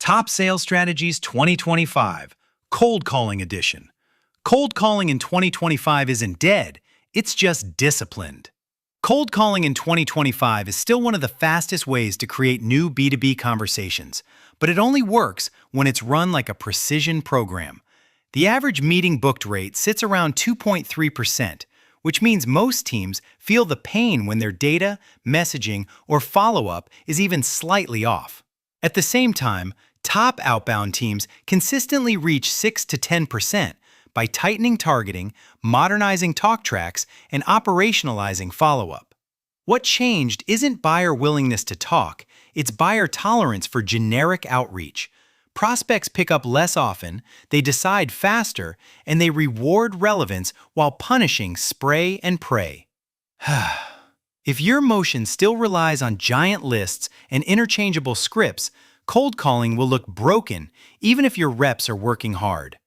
Top Sales Strategies 2025, Cold Calling Edition. Cold calling in 2025 isn't dead, it's just disciplined. Cold calling in 2025 is still one of the fastest ways to create new B2B conversations, but it only works when it's run like a precision program. The average meeting booked rate sits around 2.3%, which means most teams feel the pain when their data, messaging, or follow-up is even slightly off. At the same time, top outbound teams consistently reach 6 to 10% by tightening targeting, modernizing talk tracks, and operationalizing follow-up. What changed isn't buyer willingness to talk, it's buyer tolerance for generic outreach. Prospects pick up less often, they decide faster, and they reward relevance while punishing spray and pray. If your motion still relies on giant lists and interchangeable scripts, cold calling will look broken even if your reps are working hard.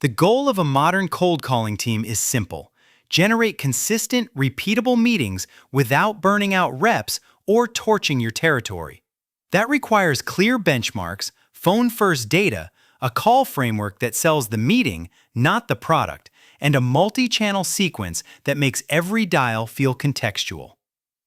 The goal of a modern cold calling team is simple: generate consistent, repeatable meetings without burning out reps or torching your territory. That requires clear benchmarks, phone-first data, a call framework that sells the meeting, not the product, and a multi-channel sequence that makes every dial feel contextual.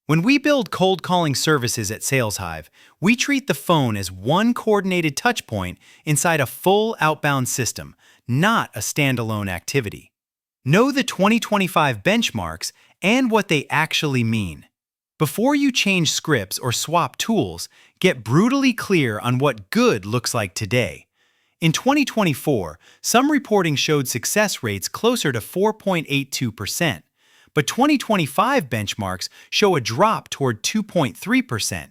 When we build cold calling services at SalesHive, we treat the phone as one coordinated touchpoint inside a full outbound system, not a standalone activity. Know the 2025 benchmarks and what they actually mean. Before you change scripts or swap tools, get brutally clear on what good looks like today. In 2024, some reporting showed success rates closer to 4.82%. But 2025 benchmarks show a drop toward 2.3%,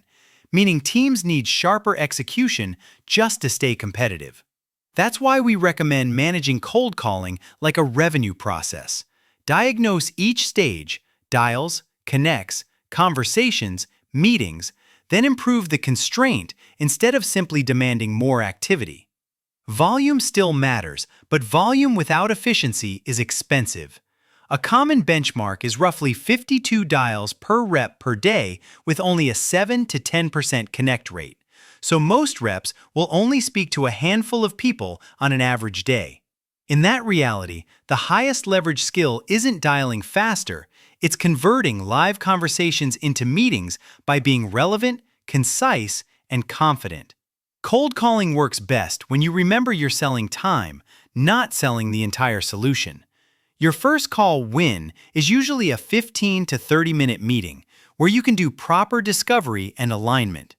meaning teams need sharper execution just to stay competitive. That's why we recommend managing cold calling like a revenue process. Diagnose each stage: dials, connects, conversations, meetings, then improve the constraint instead of simply demanding more activity. Volume still matters, but volume without efficiency is expensive. A common benchmark is roughly 52 dials per rep per day with only a 7 to 10% connect rate. So most reps will only speak to a handful of people on an average day. In that reality, the highest leverage skill isn't dialing faster, it's converting live conversations into meetings by being relevant, concise, and confident. Cold calling works best when you remember you're selling time, not selling the entire solution. Your first call win is usually a 15 to 30-minute meeting where you can do proper discovery and alignment.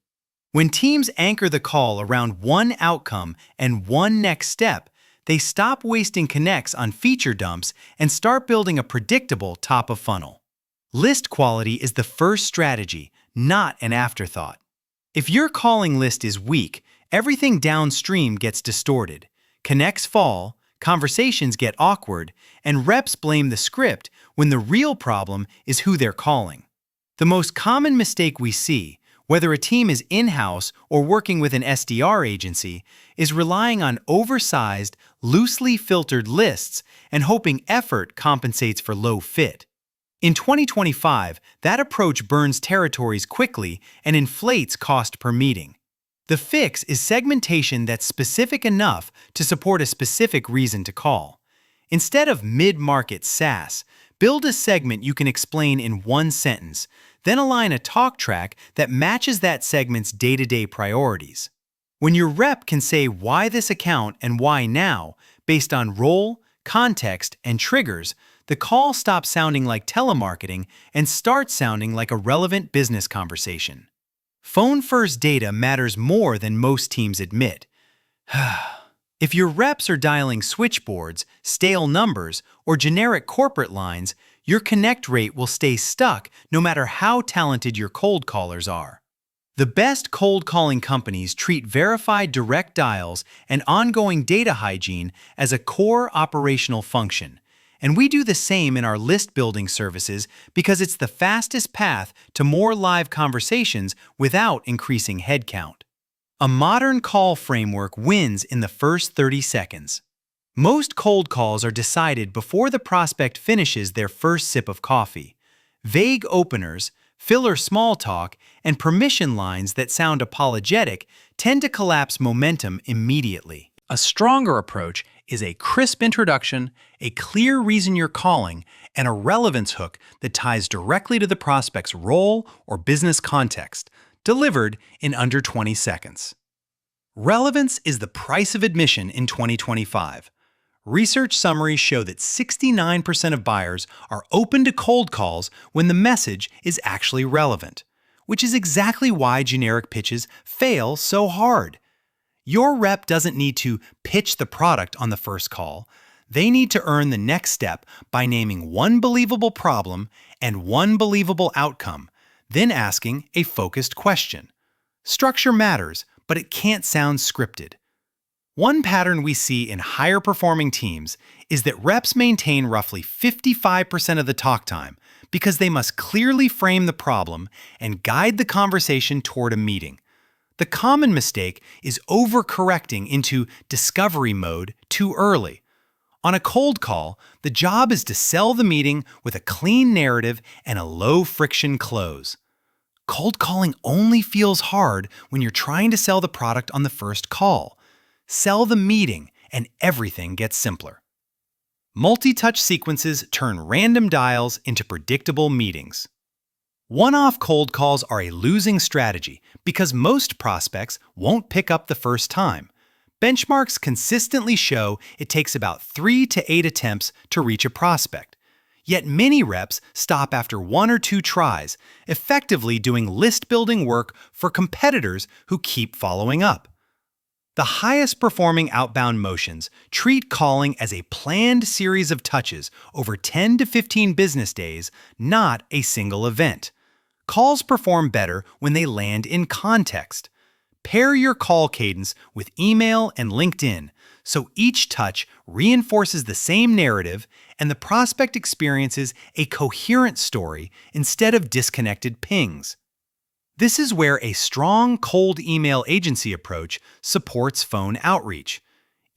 When teams anchor the call around one outcome and one next step, they stop wasting connects on feature dumps and start building a predictable top of funnel. List quality is the first strategy, not an afterthought. If your calling list is weak, everything downstream gets distorted. Connects fall, conversations get awkward, and reps blame the script when the real problem is who they're calling. The most common mistake we see, whether a team is in-house or working with an SDR agency, is relying on oversized, loosely filtered lists and hoping effort compensates for low fit. In 2025, that approach burns territories quickly and inflates cost per meeting. The fix is segmentation that's specific enough to support a specific reason to call. Instead of mid-market SaaS, build a segment you can explain in one sentence, then align a talk track that matches that segment's day-to-day priorities. When your rep can say why this account and why now, based on role, context, and triggers, the call stops sounding like telemarketing and starts sounding like a relevant business conversation. Phone-first data matters more than most teams admit. If your reps are dialing switchboards, stale numbers, or generic corporate lines, your connect rate will stay stuck no matter how talented your cold callers are. The best cold calling companies treat verified direct dials and ongoing data hygiene as a core operational function. And we do the same in our list building services because it's the fastest path to more live conversations without increasing headcount. A modern call framework wins in the first 30 seconds. Most cold calls are decided before the prospect finishes their first sip of coffee. Vague openers, Filler small talk and permission lines that sound apologetic tend to collapse momentum immediately. A stronger approach is a crisp introduction, a clear reason you're calling, and a relevance hook that ties directly to the prospect's role or business context, delivered in under 20 seconds. Relevance is the price of admission in 2025. Research summaries show that 69% of buyers are open to cold calls when the message is actually relevant, which is exactly why generic pitches fail so hard. Your rep doesn't need to pitch the product on the first call. They need to earn the next step by naming one believable problem and one believable outcome, then asking a focused question. Structure matters, but it can't sound scripted. One pattern we see in higher performing teams is that reps maintain roughly 55% of the talk time because they must clearly frame the problem and guide the conversation toward a meeting. The common mistake is overcorrecting into discovery mode too early. On a cold call, the job is to sell the meeting with a clean narrative and a low-friction close. Cold calling only feels hard when you're trying to sell the product on the first call. Sell the meeting, and everything gets simpler. Multi-touch sequences turn random dials into predictable meetings. One-off cold calls are a losing strategy because most prospects won't pick up the first time. Benchmarks consistently show it takes about 3 to 8 attempts to reach a prospect. Yet many reps stop after 1 or 2 tries, effectively doing list-building work for competitors who keep following up. The highest performing outbound motions treat calling as a planned series of touches over 10 to 15 business days, not a single event. Calls perform better when they land in context. Pair your call cadence with email and LinkedIn so each touch reinforces the same narrative and the prospect experiences a coherent story instead of disconnected pings. This is where a strong cold email agency approach supports phone outreach.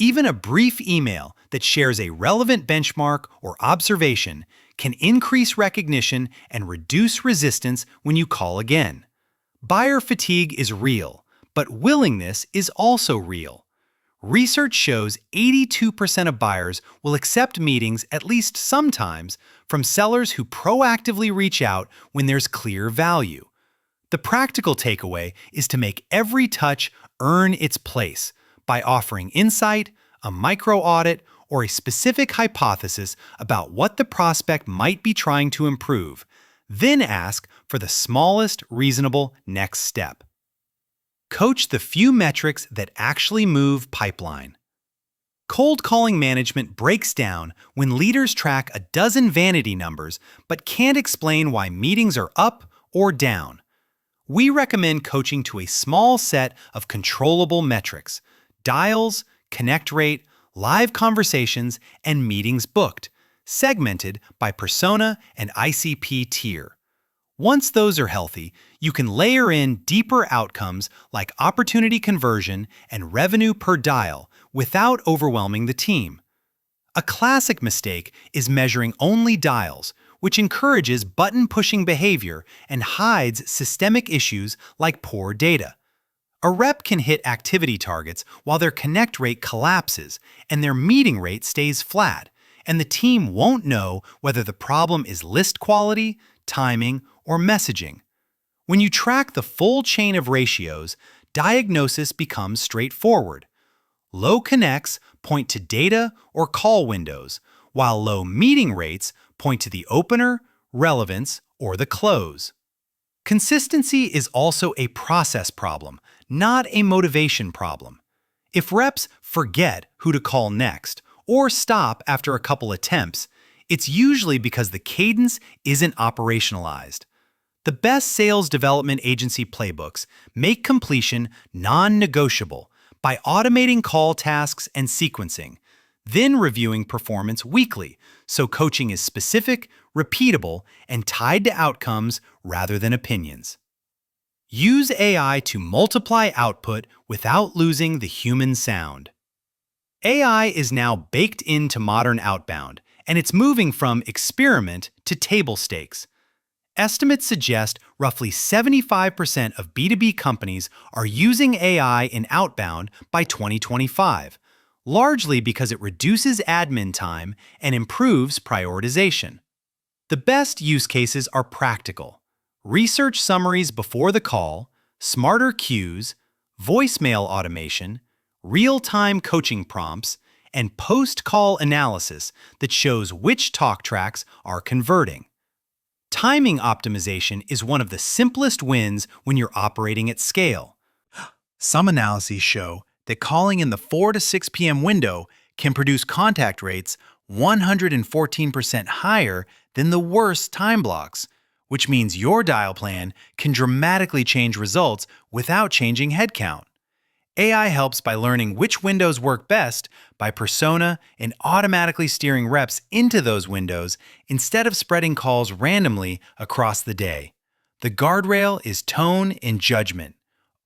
Even a brief email that shares a relevant benchmark or observation can increase recognition and reduce resistance when you call again. Buyer fatigue is real, but willingness is also real. Research shows 82% of buyers will accept meetings at least sometimes from sellers who proactively reach out when there's clear value. The practical takeaway is to make every touch earn its place by offering insight, a micro-audit, or a specific hypothesis about what the prospect might be trying to improve. Then ask for the smallest reasonable next step. Coach the few metrics that actually move pipeline. Cold calling management breaks down when leaders track a dozen vanity numbers but can't explain why meetings are up or down. We recommend coaching to a small set of controllable metrics: dials, connect rate, live conversations, and meetings booked, segmented by persona and ICP tier. Once those are healthy, you can layer in deeper outcomes like opportunity conversion and revenue per dial without overwhelming the team. A classic mistake is measuring only dials, which encourages button-pushing behavior and hides systemic issues like poor data. A rep can hit activity targets while their connect rate collapses and their meeting rate stays flat, and the team won't know whether the problem is list quality, timing, or messaging. When you track the full chain of ratios, diagnosis becomes straightforward. Low connects point to data or call windows, while low meeting rates point to the opener, relevance, or the close. Consistency is also a process problem, not a motivation problem. If reps forget who to call next or stop after a couple attempts, it's usually because the cadence isn't operationalized. The best sales development agency playbooks make completion non-negotiable by automating call tasks and sequencing, then reviewing performance weekly so coaching is specific, repeatable, and tied to outcomes rather than opinions. Use AI to multiply output without losing the human sound. AI is now baked into modern outbound, and it's moving from experiment to table stakes. Estimates suggest roughly 75% of B2B companies are using AI in Outbound by 2025, largely because it reduces admin time and improves prioritization. The best use cases are practical: research summaries before the call, smarter cues, voicemail automation, real-time coaching prompts, and post-call analysis that shows which talk tracks are converting. Timing optimization is one of the simplest wins when you're operating at scale. Some analyses show that calling in the 4 to 6 p.m. window can produce contact rates 114% higher than the worst time blocks, which means your dial plan can dramatically change results without changing headcount. AI helps by learning which windows work best by persona and automatically steering reps into those windows instead of spreading calls randomly across the day. The guardrail is tone and judgment.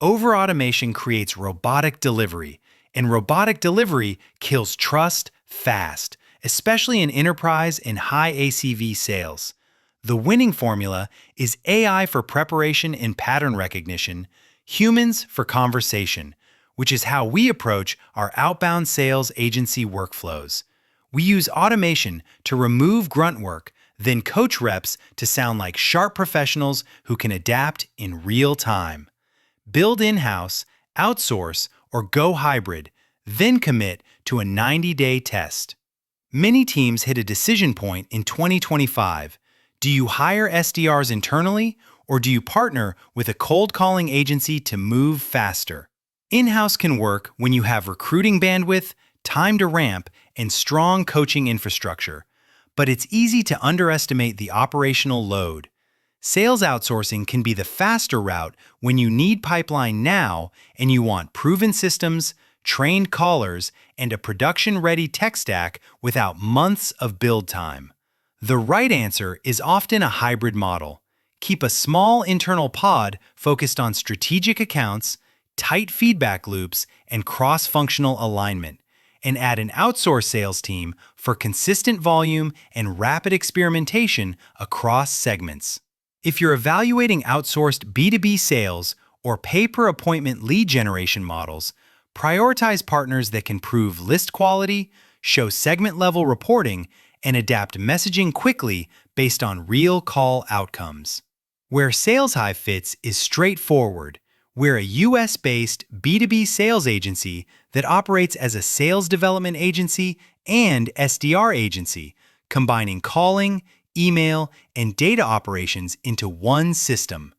Over-automation creates robotic delivery, and robotic delivery kills trust fast, especially in enterprise and high ACV sales. The winning formula is AI for preparation and pattern recognition, humans for conversation, which is how we approach our outbound sales agency workflows. We use automation to remove grunt work, then coach reps to sound like sharp professionals who can adapt in real time. Build in-house, outsource, or go hybrid, then commit to a 90-day test. Many teams hit a decision point in 2025. Do you hire SDRs internally, or do you partner with a cold calling agency to move faster? In-house can work when you have recruiting bandwidth, time to ramp, and strong coaching infrastructure, but it's easy to underestimate the operational load. Sales outsourcing can be the faster route when you need pipeline now and you want proven systems, trained callers, and a production-ready tech stack without months of build time. The right answer is often a hybrid model. Keep a small internal pod focused on strategic accounts, tight feedback loops, and cross-functional alignment, and add an outsource sales team for consistent volume and rapid experimentation across segments. If you're evaluating outsourced B2B sales or pay-per-appointment lead generation models, prioritize partners that can prove list quality, show segment-level reporting, and adapt messaging quickly based on real call outcomes. Where SalesHive fits is straightforward. We're a US-based B2B sales agency that operates as a sales development agency and SDR agency, combining calling, email, and data operations into one system.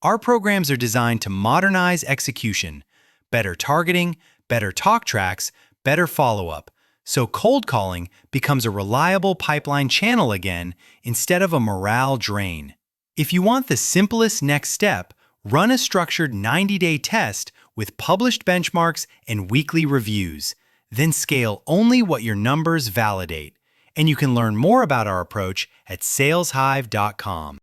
Our programs are designed to modernize execution, better targeting, better talk tracks, better follow-up, so cold calling becomes a reliable pipeline channel again instead of a morale drain. If you want the simplest next step, run a structured 90-day test with published benchmarks and weekly reviews. Then scale only what your numbers validate. And you can learn more about our approach at saleshive.com.